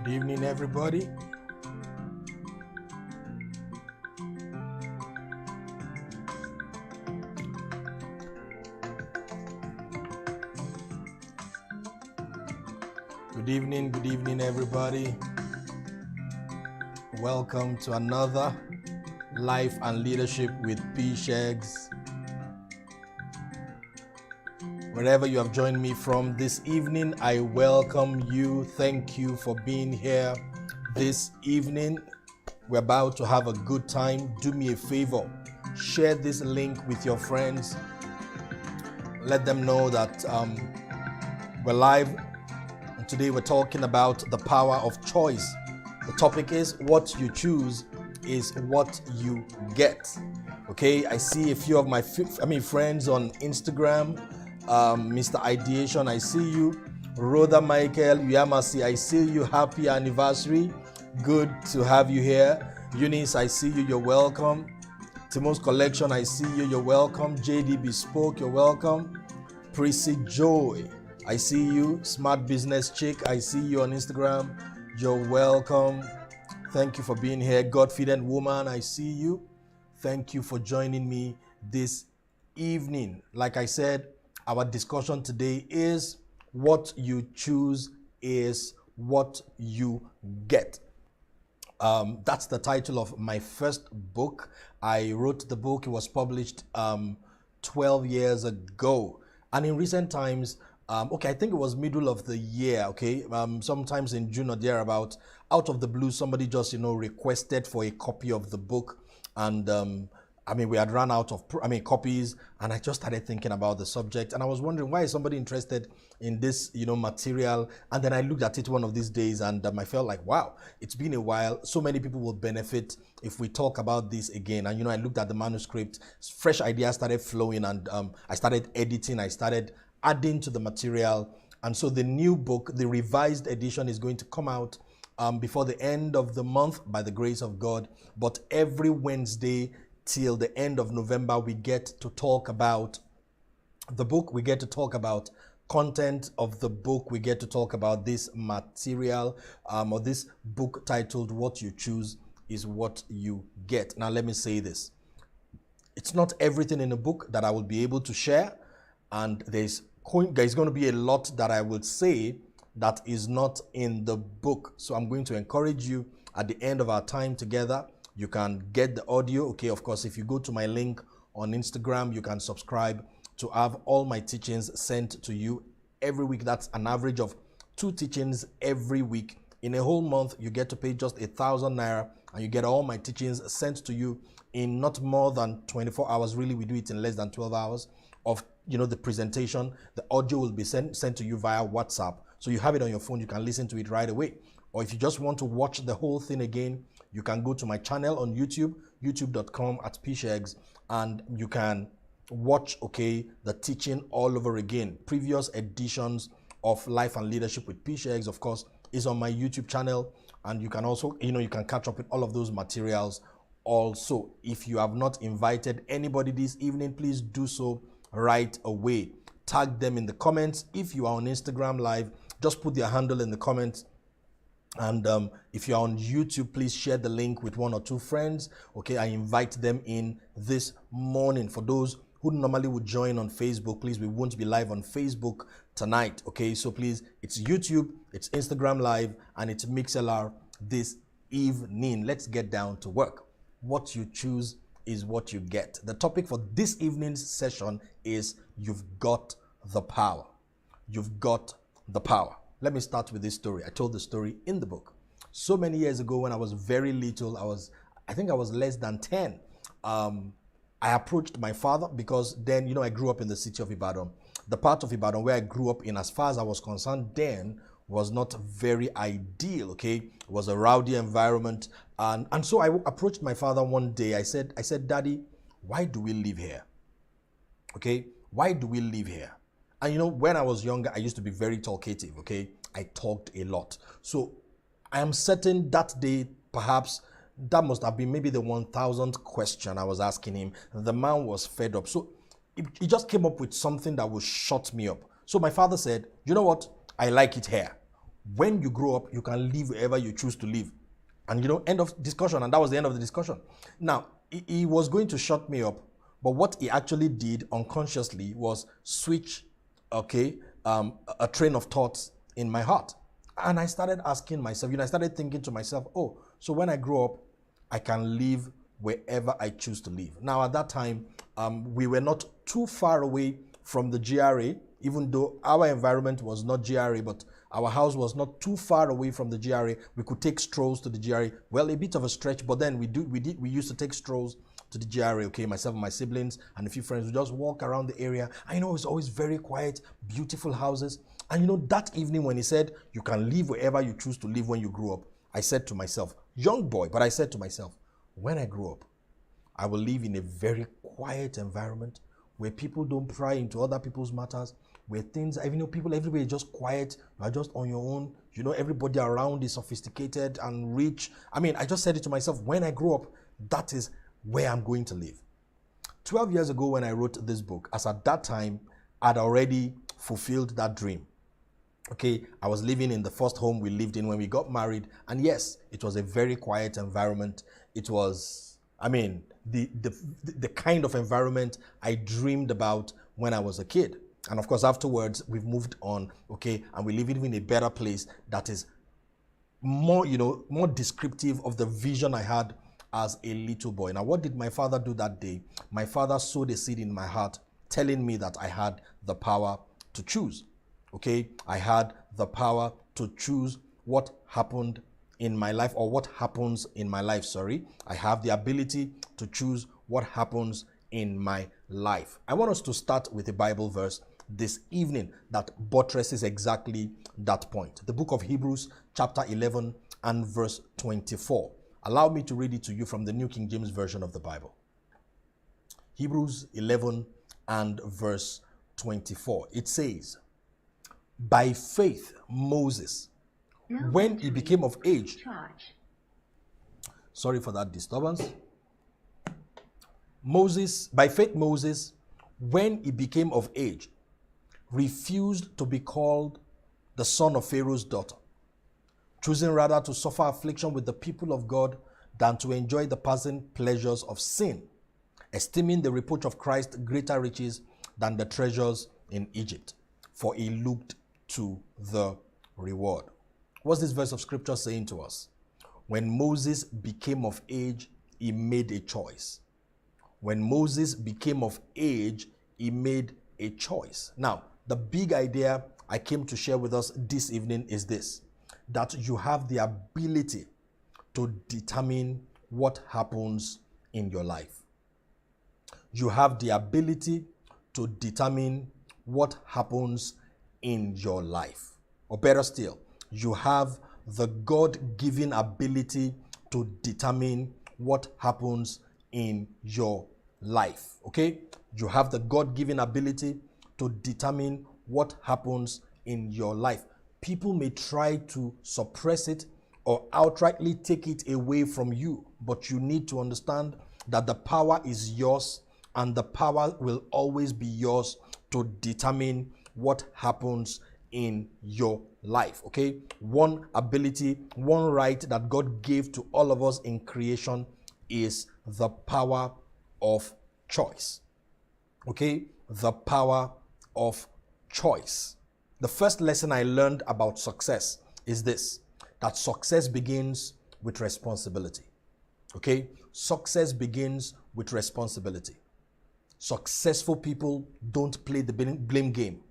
Good evening, everybody. Good evening, everybody. Welcome to another Life and Leadership with P. Shegs. Wherever you have joined me from this evening, I welcome you. Thank you for being here this evening. We're about to have a good time. Do me a favor. Share this link with your friends. Let them know that we're live. And today we're talking about the power of choice. The topic is what you choose is what you get. Okay, I see a few of my friends on Instagram. Mr. Ideation, I see you. Rhoda Michael, Yamasi, I see you. Happy anniversary. Good to have you here. Eunice, I see you. You're welcome. Timo's Collection, I see you. You're welcome. JD Bespoke, you're welcome. Prissy Joy, I see you. Smart Business Chick, I see you on Instagram. You're welcome. Thank you for being here. God-feeding Woman, I see you. Thank you for joining me this evening. Like I said, our discussion today is what you choose is what you get. That's the title of my first book. I wrote the book. It was published 12 years ago. And in recent times, I think it was middle of the year, sometimes in June or thereabout, out of the blue, somebody just, requested for a copy of the book. And we had run out of copies, and I just started thinking about the subject, and I was wondering, why is somebody interested in this, material? And then I looked at it one of these days, and I felt like, wow, it's been a while. So many people will benefit if we talk about this again. And I looked at the manuscript, fresh ideas started flowing, and I started editing. I started adding to the material, and so the new book, the revised edition, is going to come out before the end of the month, by the grace of God. But every Wednesday till the end of November, we get to talk about the book. We get to talk about content of the book. We get to talk about this material or this book titled What You Choose is What You Get. Now, let me say this. It's not everything in a book that I will be able to share, and there's going to be a lot that I will say that is not in the book. So I'm going to encourage you at the end of our time together. You can get the audio. Okay, of course, if you go to my link on Instagram, you can subscribe to have all my teachings sent to you every week. That's an average of 2 teachings every week. In a whole month, you get to pay just 1,000 naira, and you get all my teachings sent to you in not more than 24 hours. Really, we do it in less than 12 hours of the presentation. The audio will be sent to you via WhatsApp. So you have it on your phone. You can listen to it right away. Or if you just want to watch the whole thing again, you can go to my channel on YouTube, youtube.com/pshegs, and you can watch, the teaching all over again. Previous editions of Life and Leadership with P. Shegs, of course, is on my YouTube channel. And you can also, you can catch up with all of those materials. Also, if you have not invited anybody this evening, please do so right away. Tag them in the comments. If you are on Instagram Live, just put their handle in the comments. And if you're on YouTube, please share the link with 1 or 2 friends. I invite them in this morning. For those who normally would join on Facebook, please, we won't be live on Facebook tonight. So please, it's YouTube, it's Instagram Live, and it's MixLR this evening. Let's get down to work. What you choose is what you get. The topic for this evening's session is you've got the power. You've got the power. Let me start with this story. I told the story in the book. So many years ago, when I was very little, I think I was less than 10. I approached my father because then, I grew up in the city of Ibadan. The part of Ibadan where I grew up in, as far as I was concerned then, was not very ideal, It was a rowdy environment. And so I approached my father one day. I said, Daddy, why do we live here? Why do we live here? And when I was younger, I used to be very talkative, I talked a lot. So I am certain that day, perhaps, that must have been maybe the 1,000th question I was asking him. The man was fed up. So he just came up with something that would shut me up. So my father said, you know what? I like it here. When you grow up, you can live wherever you choose to live. And end of discussion. And that was the end of the discussion. Now, he was going to shut me up, but what he actually did unconsciously was switch, a train of thoughts in my heart. And I started asking myself, I started thinking to myself, oh, so when I grow up, I can live wherever I choose to live. Now, at that time, we were not too far away from the GRA, even though our environment was not GRA, but our house was not too far away from the GRA. We could take strolls to the GRA. Well, a bit of a stretch, but then we used to take strolls to the GRA, myself and my siblings and a few friends would just walk around the area. I know it's always very quiet, beautiful houses. And that evening when he said, you can live wherever you choose to live when you grow up, I said to myself, young boy, but I said to myself, when I grow up, I will live in a very quiet environment where people don't pry into other people's matters, where things, people everywhere is just quiet, you are just on your own, everybody around is sophisticated and rich. I just said it to myself, when I grow up, that is where I'm going to live. 12 years ago when I wrote this book, as at that time, I'd already fulfilled that dream. I was living in the first home we lived in when we got married. And yes, it was a very quiet environment. It was, the kind of environment I dreamed about when I was a kid. And of course, afterwards, we've moved on, and we live in a better place that is more, more descriptive of the vision I had as a little boy. Now, what did my father do that day? My father sowed a seed in my heart, telling me that I had the power to choose. I had the power to choose what happened in my life, or what happens in my life, I have the ability to choose what happens in my life. I want us to start with a Bible verse this evening that buttresses exactly that point. The book of Hebrews, chapter 11 and verse 24. Allow me to read it to you from the New King James Version of the Bible. Hebrews 11 and verse 24. It says, by faith Moses, when he became of age, sorry for that disturbance. By faith Moses, when he became of age, refused to be called the son of Pharaoh's daughter, choosing rather to suffer affliction with the people of God than to enjoy the passing pleasures of sin, esteeming the reproach of Christ greater riches than the treasures in Egypt, for he looked to the reward. What's this verse of scripture saying to us? When Moses became of age, he made a choice. When Moses became of age, he made a choice. Now, the big idea I came to share with us this evening is this, that you have the ability to determine what happens in your life. You have the ability to determine what happens in your life. Or better still, you have the God-given ability to determine what happens in your life. You have the God-given ability to determine what happens in your life. People may try to suppress it or outrightly take it away from you, but you need to understand that the power is yours, and the power will always be yours to determine what happens in your life. One ability, one right that God gave to all of us in creation is the power of choice. The power of choice. The first lesson I learned about success is this, that success begins with responsibility. Success begins with responsibility. Successful people don't play the blame game.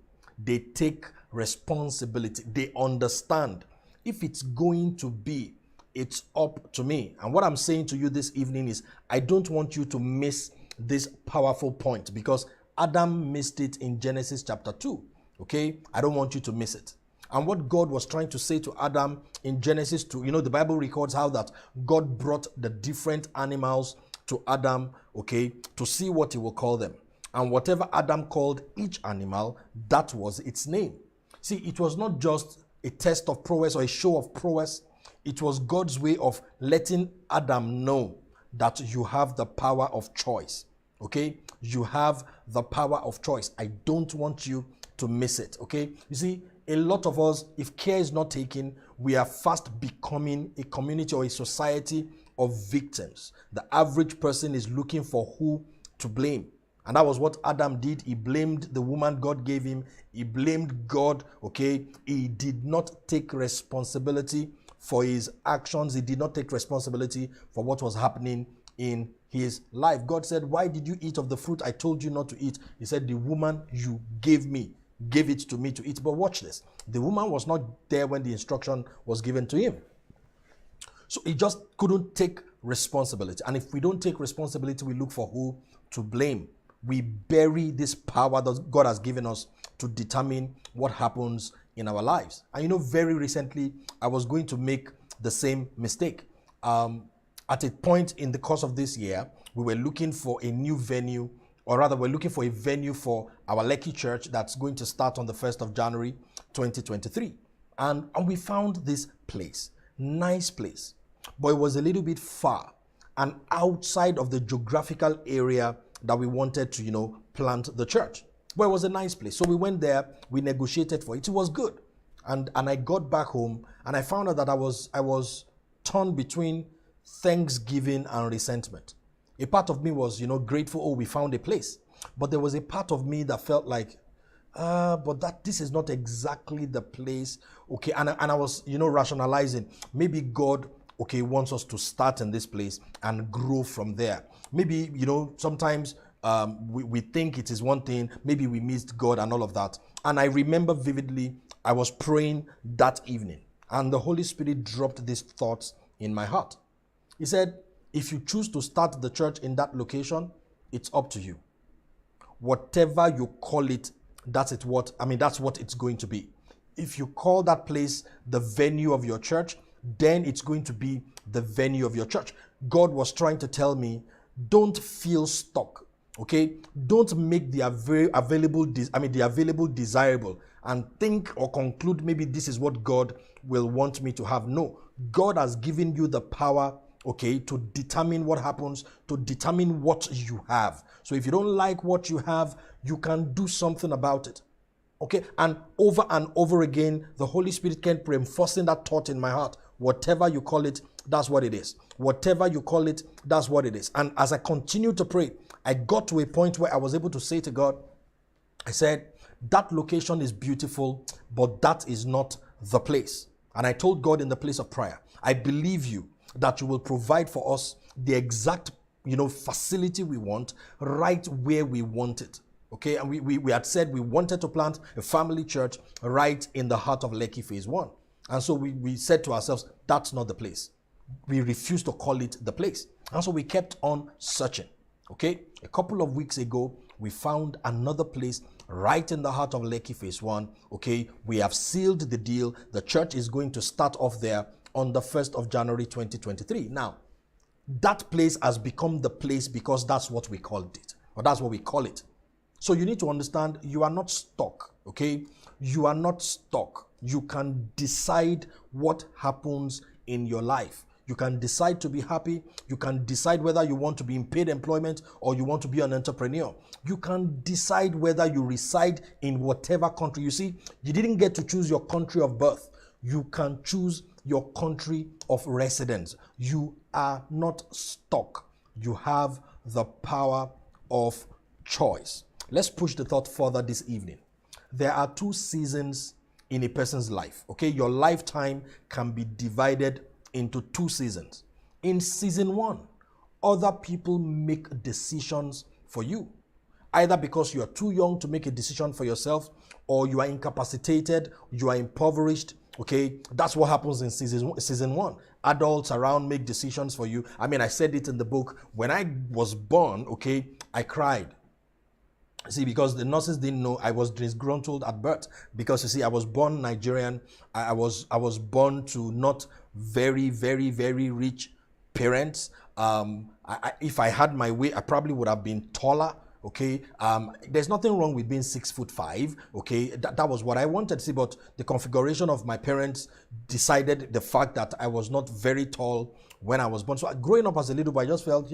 They take responsibility. They understand, if it's going to be, it's up to me. And what I'm saying to you this evening is, I don't want you to miss this powerful point, because Adam missed it in Genesis chapter 2. I don't want you to miss it. And what God was trying to say to Adam in Genesis 2, the Bible records how that God brought the different animals to Adam, to see what he will call them. And whatever Adam called each animal, that was its name. See, it was not just a test of prowess or a show of prowess. It was God's way of letting Adam know that you have the power of choice. You have the power of choice. I don't want you to miss it. You see, a lot of us, if care is not taken, we are fast becoming a community or a society of victims. The average person is looking for who to blame. And that was what Adam did. He blamed the woman God gave him. He blamed God, okay? He did not take responsibility for his actions. He did not take responsibility for what was happening in his life. God said, why did you eat of the fruit I told you not to eat? He said, the woman you gave it to me to eat. But watch this. The woman was not there when the instruction was given to him. So he just couldn't take responsibility. And if we don't take responsibility, we look for who to blame. We bury this power that God has given us to determine what happens in our lives. And you know, very recently, I was going to make the same mistake. At a point in the course of this year, we were looking for a new venue, or rather, we're looking for a venue for our Lekki church that's going to start on the 1st of January, 2023. And we found this place, nice place, but it was a little bit far and outside of the geographical area that we wanted to, you know, plant the church. But it was a nice place. So we went there, we negotiated for it. It was good. And I got back home and I found out that I was torn between thanksgiving and resentment. A part of me was, you know, grateful, oh, we found a place. But there was a part of me that felt like, but this is not exactly the place. Okay, and I was, you know, rationalizing. Maybe God, okay, wants us to start in this place and grow from there. Maybe, you know, sometimes we think it is one thing, maybe we missed God and all of that. And I remember vividly, I was praying that evening and the Holy Spirit dropped these thoughts in my heart. He said, if you choose to start the church in that location, it's up to you. Whatever you call it, that's what it's going to be. If you call that place the venue of your church, then it's going to be the venue of your church. God was trying to tell me, don't feel stuck, okay? Don't make the available desirable and think or conclude maybe this is what God will want me to have. No, God has given you the power, okay, to determine what happens, to determine what you have. So if you don't like what you have, you can do something about it. Okay, and over again, the Holy Spirit kept reinforcing that thought in my heart. Whatever you call it, that's what it is. Whatever you call it, that's what it is. And as I continued to pray, I got to a point where I was able to say to God, I said, that location is beautiful, but that is not the place. And I told God in the place of prayer, I believe you that you will provide for us the exact, you know, facility we want right where we want it. Okay, and we had said we wanted to plant a family church right in the heart of Lekki Phase 1. And so we said to ourselves, that's not the place. We refused to call it the place. And so we kept on searching. Okay, a couple of weeks ago, we found another place right in the heart of Lekki Phase 1. Okay, we have sealed the deal. The church is going to start off there on the 1st of January 2023. Now, that place has become the place because that's what we called it, or that's what we call it. So you need to understand, you are not stuck, okay? You are not stuck. You can decide what happens in your life. You can decide to be happy. You can decide whether you want to be in paid employment or you want to be an entrepreneur. You can decide whether you reside in whatever country. You see, you didn't get to choose your country of birth. You can choose your country of residence. You are not stuck. You have the power of choice. Let's push the thought further this evening. There are 2 seasons in a person's life, okay? Your lifetime can be divided into 2 seasons. In season 1, other people make decisions for you, either because you are too young to make a decision for yourself, or you are incapacitated, you are impoverished, okay? That's what happens in season 1. Adults around make decisions for you. I mean, I said it in the book. When I was born, okay, I cried. See, because the nurses didn't know I was disgruntled at birth. Because you see, I was born Nigerian. I was born to not very, very, very rich parents. If I had my way, I probably would have been taller. Okay, there's nothing wrong with being 6'5". Okay, that was what I wanted to see, but the configuration of my parents decided the fact that I was not very tall. when I was born. So growing up as a little boy, I just felt,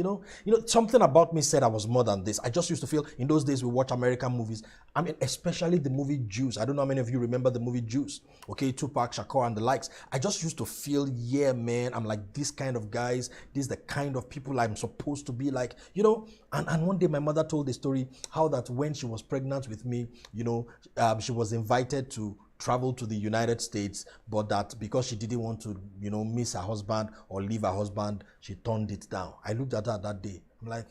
something about me said I was more than this. I just used to feel, in those days we watch American movies. I mean, especially the movie Juice. I don't know how many of you remember the movie Juice. Okay, Tupac Shakur and the likes. I just used to feel, yeah, man, I'm like this kind of guys. This is the kind of people I'm supposed to be like, And one day my mother told the story how that when she was pregnant with me, she was invited to travel to the United States, but that because she didn't want to, miss her husband or leave her husband, she turned it down. I looked at her that day. I'm like,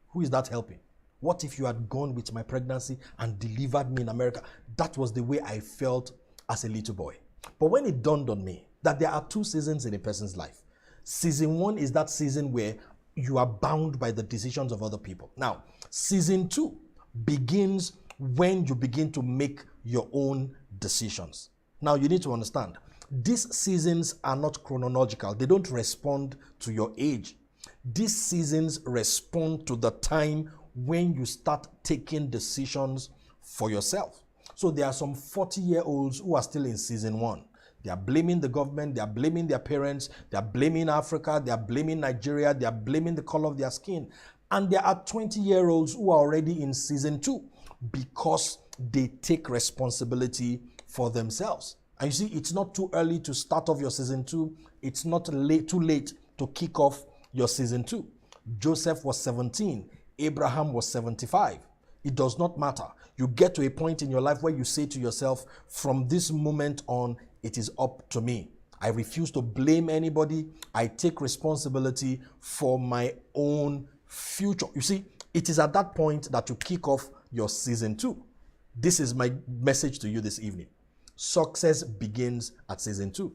who is that helping? What if you had gone with my pregnancy and delivered me in America? That was the way I felt as a little boy. But when it dawned on me that there are 2 seasons in a person's life. Season 1 is that season where you are bound by the decisions of other people. Now, season 2 begins when you begin to make your own decisions. Now, you need to understand, these seasons are not chronological. They don't respond to your age. These seasons respond to the time when you start taking decisions for yourself. So there are some 40-year-olds who are still in season 1. They are blaming the government, they are blaming their parents, they are blaming Africa, they are blaming Nigeria, they are blaming the color of their skin. And there are 20-year-olds who are already in season 2 because they take responsibility for themselves. And you see, it's not too early to start off your season 2. It's not too late to kick off your season 2. Joseph was 17. Abraham was 75. It does not matter. You get to a point in your life where you say to yourself, from this moment on, it is up to me. I refuse to blame anybody. I take responsibility for my own future. You see, it is at that point that you kick off your season 2. This is my message to you this evening. Success begins at season 2.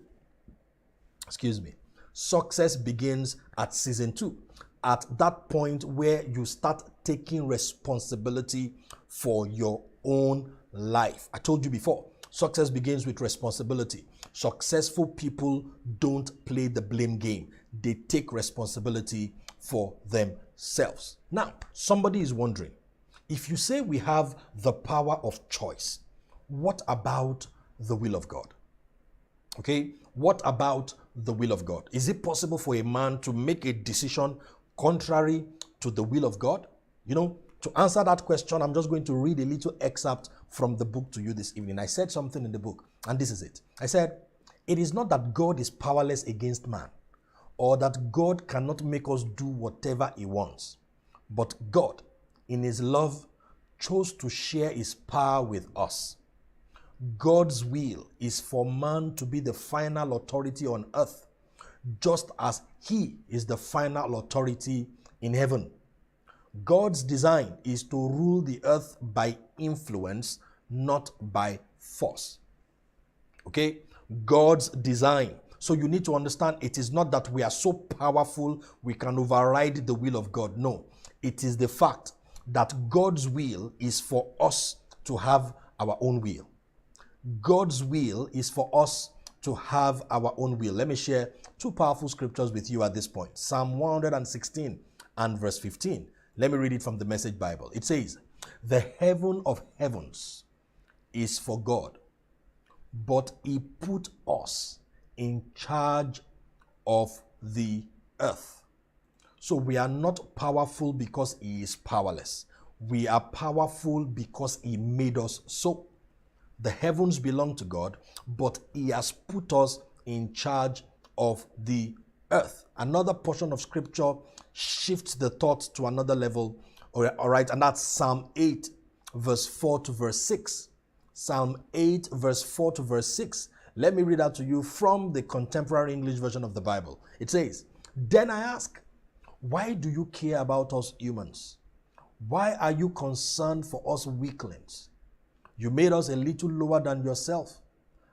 Excuse me. Success begins at season 2. At that point where you start taking responsibility for your own life. I told you before, success begins with responsibility. Successful people don't play the blame game. They take responsibility for themselves. Now, somebody is wondering, if you say we have the power of choice, what about the will of God? Okay, what about the will of God? Is it possible for a man to make a decision contrary to the will of God? To answer that question, I'm just going to read a little excerpt from the book to you this evening. I said something in the book, and this is it. I said, it is not that God is powerless against man, or that God cannot make us do whatever he wants, but God, in his love, chose to share his power with us. God's will is for man to be the final authority on earth, just as he is the final authority in heaven. God's design is to rule the earth by influence, not by force. Okay? God's design. So you need to understand, it is not that we are so powerful we can override the will of God. No. It is the fact that God's will is for us to have our own will. God's will is for us to have our own will. Let me share 2 powerful scriptures with you at this point. Psalm 116 and verse 15. Let me read it from the Message Bible. It says, the heaven of heavens is for God, but he put us in charge of the earth. So we are not powerful because he is powerless. We are powerful because he made us so. The heavens belong to God, but he has put us in charge of the earth. Another portion of scripture shifts the thought to another level. All right, and that's Psalm 8, verse 4 to verse 6. Psalm 8, verse 4 to verse 6. Let me read out to you from the Contemporary English Version of the Bible. It says, then I ask, why do you care about us humans? Why are you concerned for us weaklings? You made us a little lower than yourself,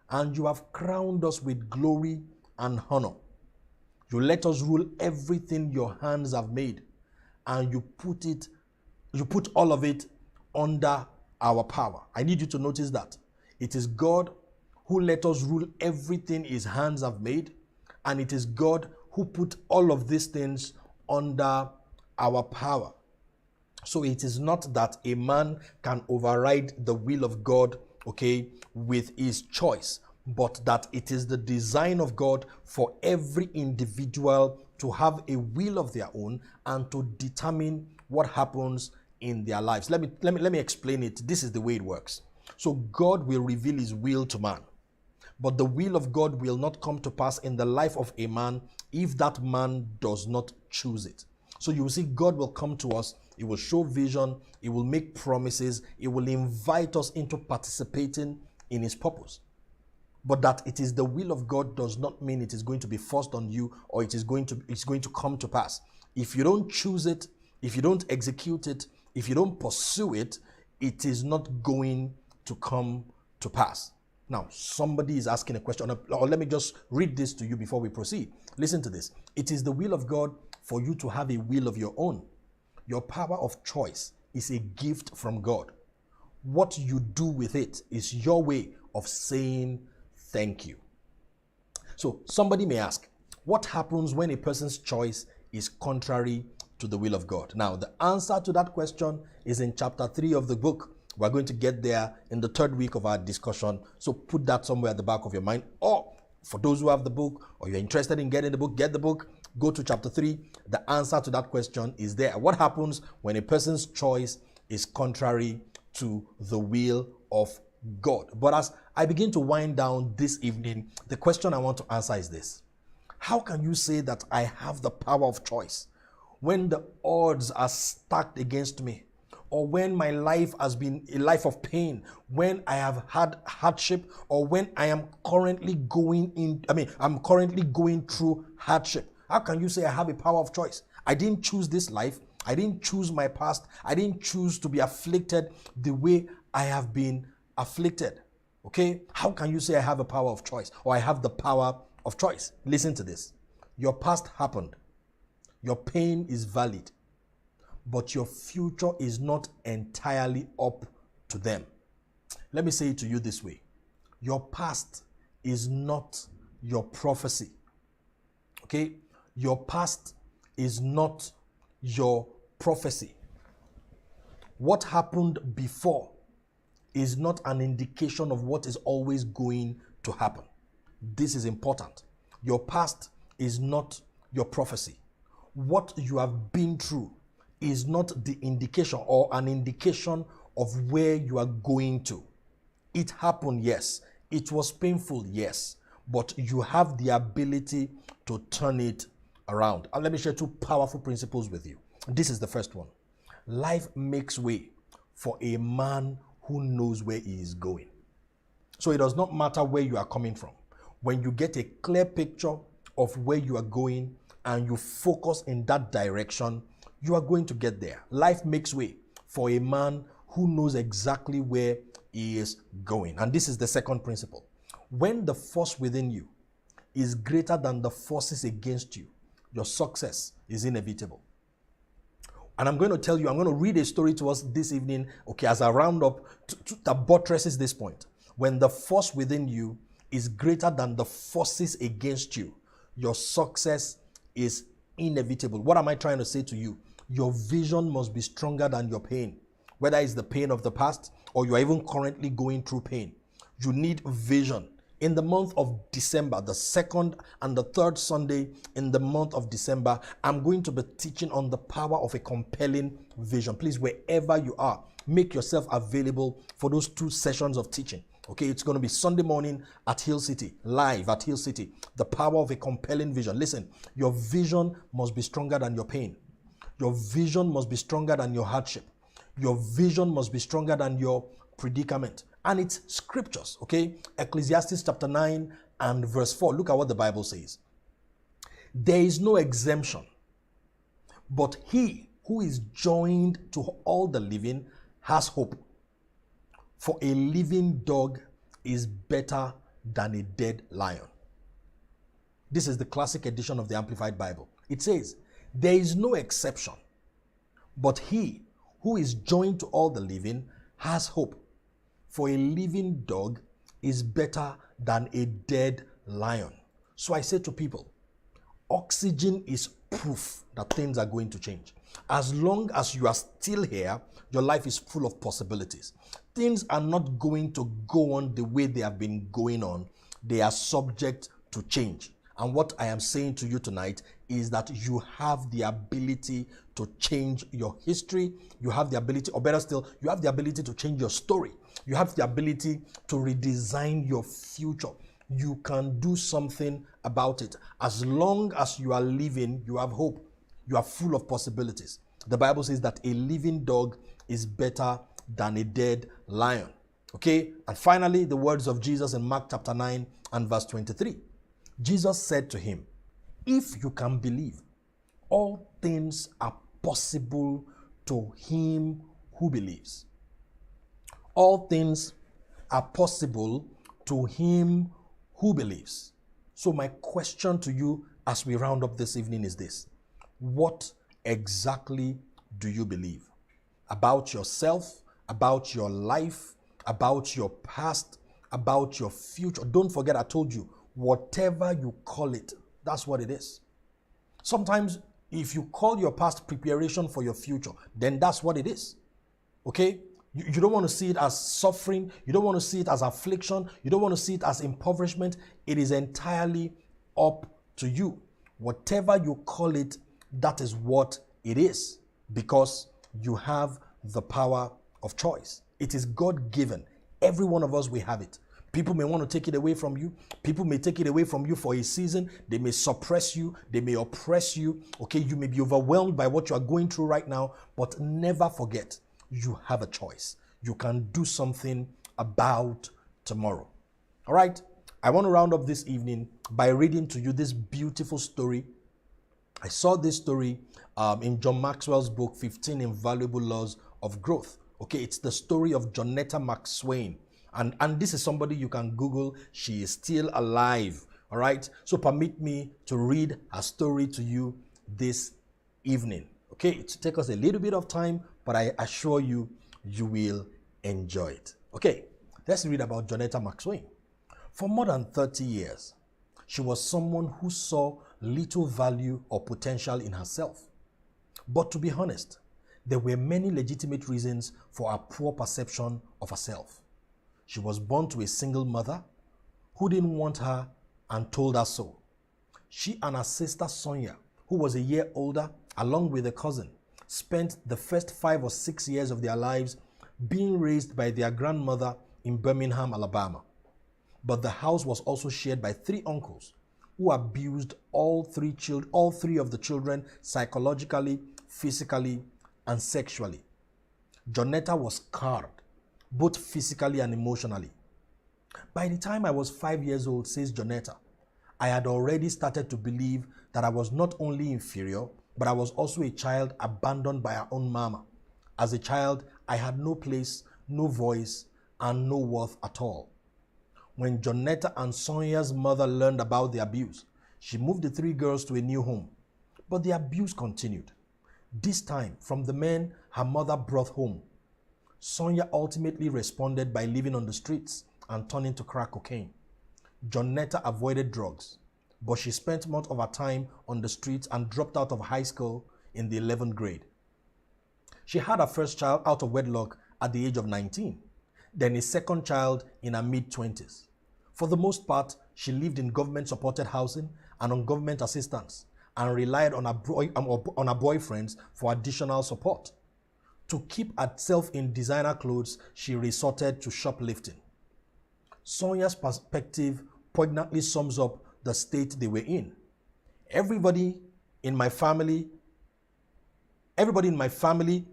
and you have crowned us with glory and honor. You let us rule everything your hands have made, and you put all of it under our power. I need you to notice that. It is God who let us rule everything his hands have made, and it is God who put all of these things under our power. So it is not that a man can override the will of God, okay, with his choice, but that it is the design of God for every individual to have a will of their own and to determine what happens in their lives. Let me explain it. This is the way it works. So God will reveal his will to man, but the will of God will not come to pass in the life of a man if that man does not choose it. So you will see God will come to us, he will show vision, he will make promises, he will invite us into participating in his purpose. But that it is the will of God does not mean it is going to be forced on you or it's going to come to pass. If you don't choose it, if you don't execute it, if you don't pursue it, it is not going to come to pass. Now, somebody is asking a question, or let me just read this to you before we proceed. Listen to this. It is the will of God for you to have a will of your own. Your power of choice is a gift from God. What you do with it is your way of saying thank you. So somebody may ask, what happens when a person's choice is contrary to the will of God? Now, the answer to that question is in chapter 3 of the book. We're going to get there in the third week of our discussion. So put that somewhere at the back of your mind. Or for those who have the book or you're interested in getting the book, get the book. Go to chapter 3. The answer to that question is there. What happens when a person's choice is contrary to the will of God? But as I begin to wind down this evening, the question I want to answer is this. How can you say that I have the power of choice when the odds are stacked against me? Or when my life has been a life of pain, when I have had hardship, or when I am currently I'm currently going through hardship. How can you say I have a power of choice? I didn't choose this life. I didn't choose my past. I didn't choose to be afflicted the way I have been afflicted. Okay? How can you say I have a power of choice or I have the power of choice? Listen to this. Your past happened. Your pain is valid. But your future is not entirely up to them. Let me say it to you this way. Your past is not your prophecy. Okay? Your past is not your prophecy. What happened before is not an indication of what is always going to happen. This is important. Your past is not your prophecy. What you have been through is not the indication or an indication of where you are going to. It happened, yes. It was painful, yes. But you have the ability to turn it around. And let me share two powerful principles with you. This is the first one. Life makes way for a man who knows where he is going. So it does not matter where you are coming from. When you get a clear picture of where you are going and you focus in that direction, you are going to get there. Life makes way for a man who knows exactly where he is going. And this is the second principle. When the force within you is greater than the forces against you, your success is inevitable. And I'm going to tell you, I'm going to read a story to us this evening, okay, as a roundup that buttresses this point. When the force within you is greater than the forces against you, your success is inevitable. What am I trying to say to you? Your vision must be stronger than your pain. Whether it's the pain of the past or you are even currently going through pain, you need vision. In the month of December, the second and the third Sunday in the month of December, I'm going to be teaching on the power of a compelling vision. Please, wherever you are, make yourself available for those 2 sessions of teaching. Okay, it's going to be Sunday morning at Hill City, live at Hill City. The power of a compelling vision. Listen, your vision must be stronger than your pain. Your vision must be stronger than your hardship. Your vision must be stronger than your predicament. And it's scriptures, okay? Ecclesiastes chapter 9 and verse 4. Look at what the Bible says. There is no exemption, but he who is joined to all the living has hope. For a living dog is better than a dead lion. This is the classic edition of the Amplified Bible. It says, there is no exception, but he who is joined to all the living has hope. For a living dog is better than a dead lion. So I say to people, oxygen is proof that things are going to change. As long as you are still here, your life is full of possibilities. Things are not going to go on the way they have been going on they are subject to change. And what I am saying to you tonight is that you have the ability to change your history. You have the ability, or better still, you have the ability to change your story. You have the ability to redesign your future. You can do something about it. As long as you are living, you have hope. You are full of possibilities. The Bible says that a living dog is better than a dead lion. Okay? And finally, the words of Jesus in Mark chapter 9 and verse 23. Jesus said to him, if you can believe, all things are possible to him who believes. All things are possible to him who believes. So my question to you as we round up this evening is this. What exactly do you believe? About yourself, about your life, about your past, about your future? Don't forget I told you, whatever you call it, that's what it is. Sometimes if you call your past preparation for your future, then that's what it is. Okay? You don't want to see it as suffering. You don't want to see it as affliction. You don't want to see it as impoverishment. It is entirely up to you. Whatever you call it, that is what it is, because you have the power of choice. It is God-given. Every one of us, we have it. People may want to take it away from you. People may take it away from you for a season. They may suppress you. They may oppress you. Okay, you may be overwhelmed by what you are going through right now, but never forget, you have a choice. You can do something about tomorrow. All right, I want to round up this evening by reading to you this beautiful story. I saw this story in John Maxwell's book, 15 Invaluable Laws of Growth. Okay, it's the story of Jonetta McSwain. And this is somebody you can Google. She is still alive. All right, so permit me to read her story to you this evening. Okay, it will take us a little bit of time, but I assure you, you will enjoy it. Okay, let's read about Jonetta McSwain. For more than 30 years, she was someone who saw little value or potential in herself. But to be honest, there were many legitimate reasons for her poor perception of herself. She was born to a single mother who didn't want her and told her so. She and her sister Sonia, who was a year older, along with a cousin, spent the first 5 or 6 years of their lives being raised by their grandmother in Birmingham, Alabama. But the house was also shared by 3 uncles who abused all three of the children psychologically, physically, and sexually. Jonetta was scarred, both physically and emotionally. By the time I was 5 years old, says Jonetta, I had already started to believe that I was not only inferior, but I was also a child abandoned by her own mama. As a child, I had no place, no voice, and no worth at all. When Jonetta and Sonia's mother learned about the abuse, she moved the 3 girls to a new home. But the abuse continued. This time, from the men her mother brought home. Sonia ultimately responded by living on the streets and turning to crack cocaine. Jonetta avoided drugs, but she spent much of her time on the streets and dropped out of high school in the 11th grade. She had her first child out of wedlock at the age of 19, then a second child in her mid-20s. For the most part, she lived in government-supported housing and on government assistance and relied on her boyfriends for additional support. To keep herself in designer clothes, she resorted to shoplifting. Sonia's perspective poignantly sums up the state they were in. Everybody in my family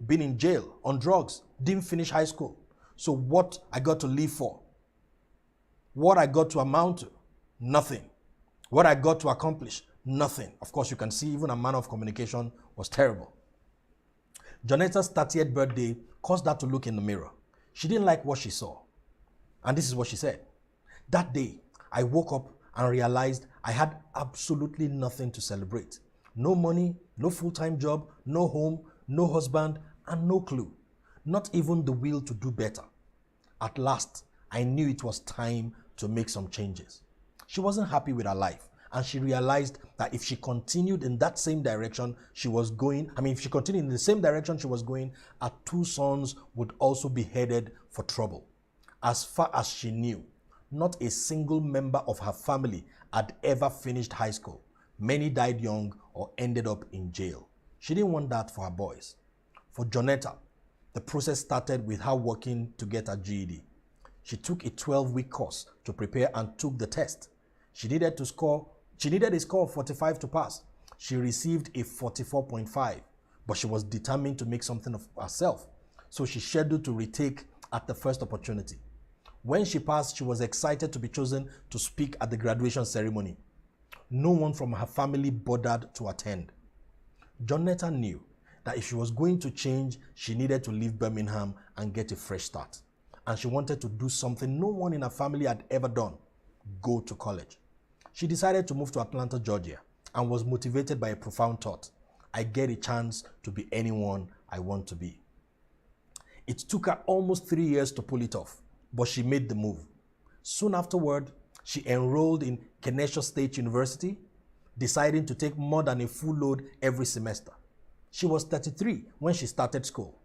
been in jail on drugs, didn't finish high school. So what I got to live for? What I got to amount to? Nothing. What I got to accomplish? Nothing. Of course, you can see even her manner of communication was terrible. Jonetta's 30th birthday caused her to look in the mirror. She didn't like what she saw. And this is what she said. That day, I woke up and realized I had absolutely nothing to celebrate. No money, no full-time job, no home, no husband, and no clue. Not even the will to do better. At last, I knew it was time to make some changes. She wasn't happy with her life, and she realized that if she continued in that same direction if she continued in the same direction she was going, her 2 sons would also be headed for trouble. As far as she knew, Not a single member of her family had ever finished high school. Many died young or ended up in jail. She didn't want that for her boys. For Jonetta, the process started with her working to get her GED. She took a 12-week course to prepare and took the test. She needed a score of 45 to pass. She received a 44.5, but she was determined to make something of herself. So she scheduled to retake at the first opportunity. When she passed, she was excited to be chosen to speak at the graduation ceremony. No one from her family bothered to attend. Jonetta knew that if she was going to change, she needed to leave Birmingham and get a fresh start. And she wanted to do something no one in her family had ever done: go to college. She decided to move to Atlanta, Georgia, and was motivated by a profound thought: I get a chance to be anyone I want to be. It took her almost 3 years to pull it off, but she made the move. Soon afterward, she enrolled in Kennesaw State University, deciding to take more than a full load every semester. She was 33 when she started school.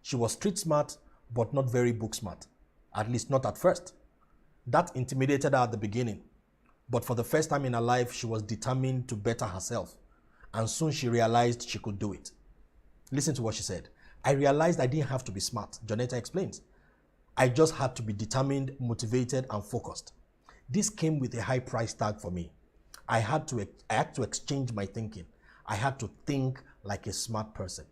She was street smart, but not very book smart, at least not at first. That intimidated her at the beginning, but for the first time in her life, she was determined to better herself, and soon she realized she could do it. Listen to what she said. I realized I didn't have to be smart, Jonetta explains. I just had to be determined, motivated, and focused. This came with a high price tag for me. I had to exchange my thinking. I had to think like a smart person.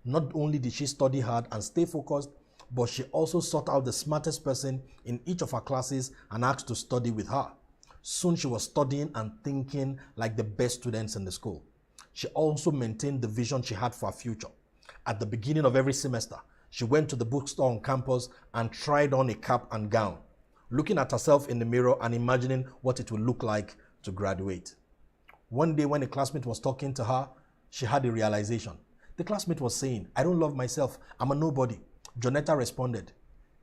Not only did she study hard and stay focused, but she also sought out the smartest person in each of her classes and asked to study with her. Soon she was studying and thinking like the best students in the school. She also maintained the vision she had for her future. At the beginning of every semester, she went to the bookstore on campus and tried on a cap and gown, looking at herself in the mirror and imagining what it would look like to graduate. One day when a classmate was talking to her, she had a realization. The classmate was saying, I don't love myself, I'm a nobody. Jonetta responded,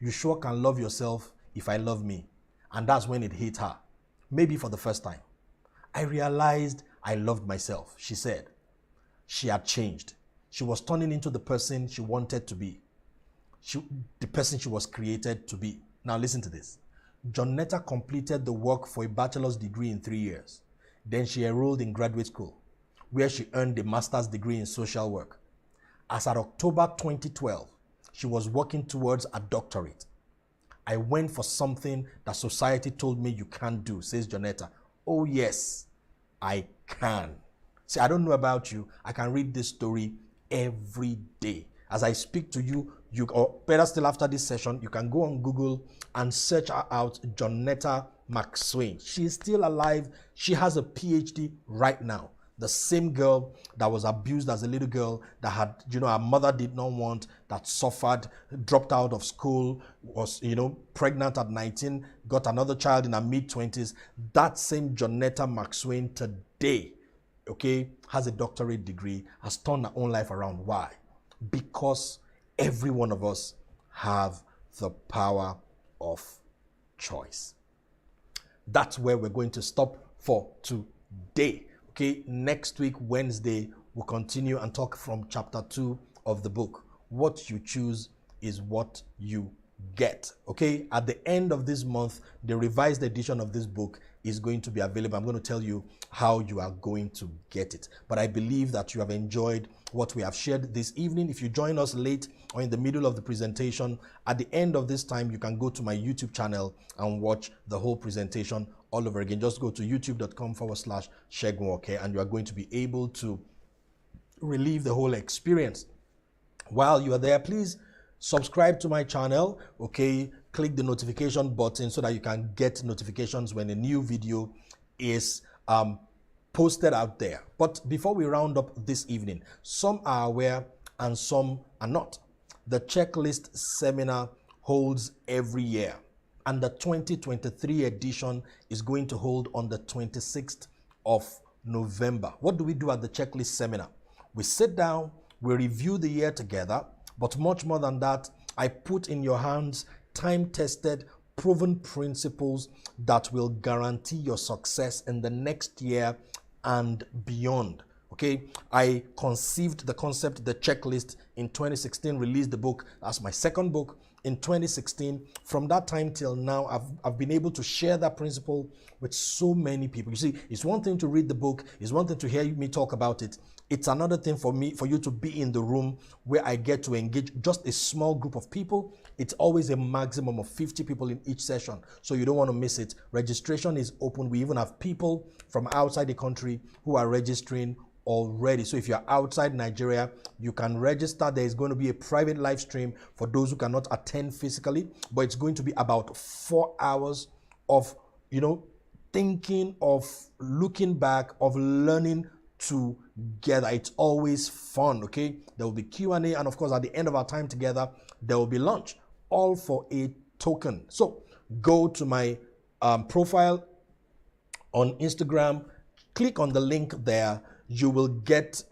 you sure can love yourself if I love me. And that's when it hit her, maybe for the first time. I realized I loved myself, she said. She had changed. She was turning into the person she wanted to be. The person she was created to be. Now listen to this. Jonetta completed the work for a bachelor's degree in 3 years. Then she enrolled in graduate school, where she earned a master's degree in social work. As at October 2012, she was working towards a doctorate. I went for something that society told me you can't do, says Jonetta. Oh yes, I can. See, I don't know about you. I can read this story every day. As I speak to you, or better still after this session, you can go on Google and search her out, Jonetta McSwain. She is still alive. She has a PhD right now. The same girl that was abused as a little girl, that had, her mother did not want, that suffered, dropped out of school, was, pregnant at 19, got another child in her mid-20s. That same Jonetta McSwain today, has a doctorate degree, has turned her own life around. Why? Because every one of us have the power of choice. That's where we're going to stop for today. Next week, Wednesday, we'll continue and talk from chapter 2 of the book. What you choose is what you get. At the end of this month, the revised edition of this book is going to be available. I'm going to tell you how you are going to get it. But I believe that you have enjoyed what we have shared this evening. If you join us late or in the middle of the presentation, at the end of this time, you can go to my YouTube channel and watch the whole presentation all over again. Just go to youtube.com/Segun, and you are going to be able to relive the whole experience. While you are there, please subscribe to my channel, click the notification button so that you can get notifications when a new video is posted out there. But before we round up this evening, some are aware and some are not. The checklist seminar holds every year, and the 2023 edition is going to hold on the 26th of November. What do we do at the checklist seminar? We sit down, we review the year together, but much more than that, I put in your hands time-tested, proven principles that will guarantee your success in the next year and beyond. I conceived the concept, the checklist, in 2016, released the book. That's my second book, in 2016. From that time till now, I've been able to share that principle with so many people. You see, it's one thing to read the book, it's one thing to hear me talk about it. It's another thing for you to be in the room where I get to engage just a small group of people. It's always a maximum of 50 people in each session, so you don't want to miss it. Registration is open. We even have people from outside the country who are registering already. So if you're outside Nigeria, you can register. There is going to be a private live stream for those who cannot attend physically, but it's going to be about 4 hours of, thinking, of looking back, of learning together. It's always fun. Okay, there will be Q&A, and of course at the end of our time together there will be lunch, all for a token. So go to my profile on Instagram, click on the link there. You will get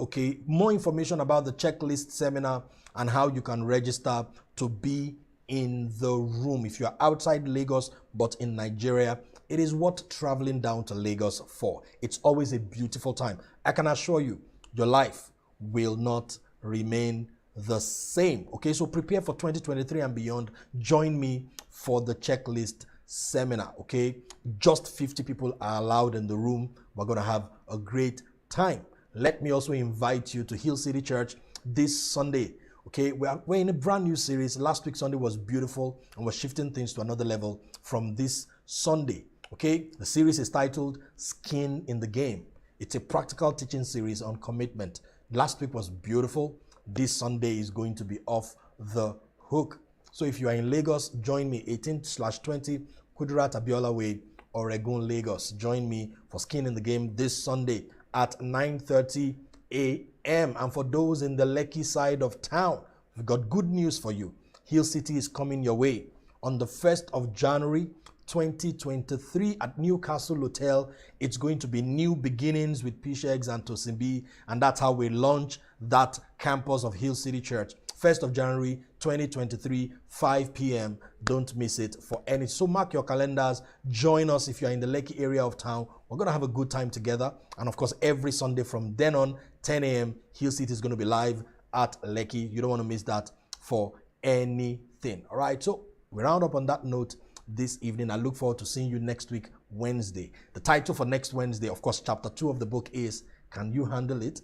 more information about the checklist seminar and how you can register to be in the room. If you're outside Lagos but in Nigeria, it is worth traveling down to Lagos for. It's always a beautiful time. I can assure you, your life will not remain the same. Okay, so prepare for 2023 and beyond. Join me for the checklist seminar. Okay, just 50 people are allowed in the room. We're going to have a great time. Let me also invite you to Hill City Church this Sunday. Okay, we're in a brand new series. Last week Sunday was beautiful, and we're shifting things to another level from this Sunday. Okay, the series is titled Skin in the Game. It's a practical teaching series on commitment. Last week was beautiful. This Sunday is going to be off the hook. So if you are in Lagos, join me 18/20 Kudirat Abiola Way, Oregon, Lagos. Join me for Skin in the Game this Sunday at 9:30 a.m. And for those in the Lekki side of town, we've got good news for you. Hill City is coming your way on the 1st of January 2023 at Newcastle Hotel. It's going to be new beginnings with P-Shegs and Tosimbi, and that's how we launch that campus of Hill City Church. 1st of January 2023, 5 p.m. Don't miss it for any. So mark your calendars. Join us if you're in the Lekki area of town. We're going to have a good time together. And of course, every Sunday from then on, 10 a.m., Hill City is going to be live at Lekki. You don't want to miss that for anything. All right, so we round up on that note this evening. I look forward to seeing you next week, Wednesday. The title for next Wednesday, of course, chapter 2 of the book is Can You Handle It?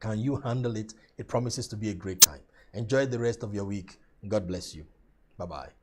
Can you handle it? It promises to be a great time. Enjoy the rest of your week. God bless you. Bye-bye.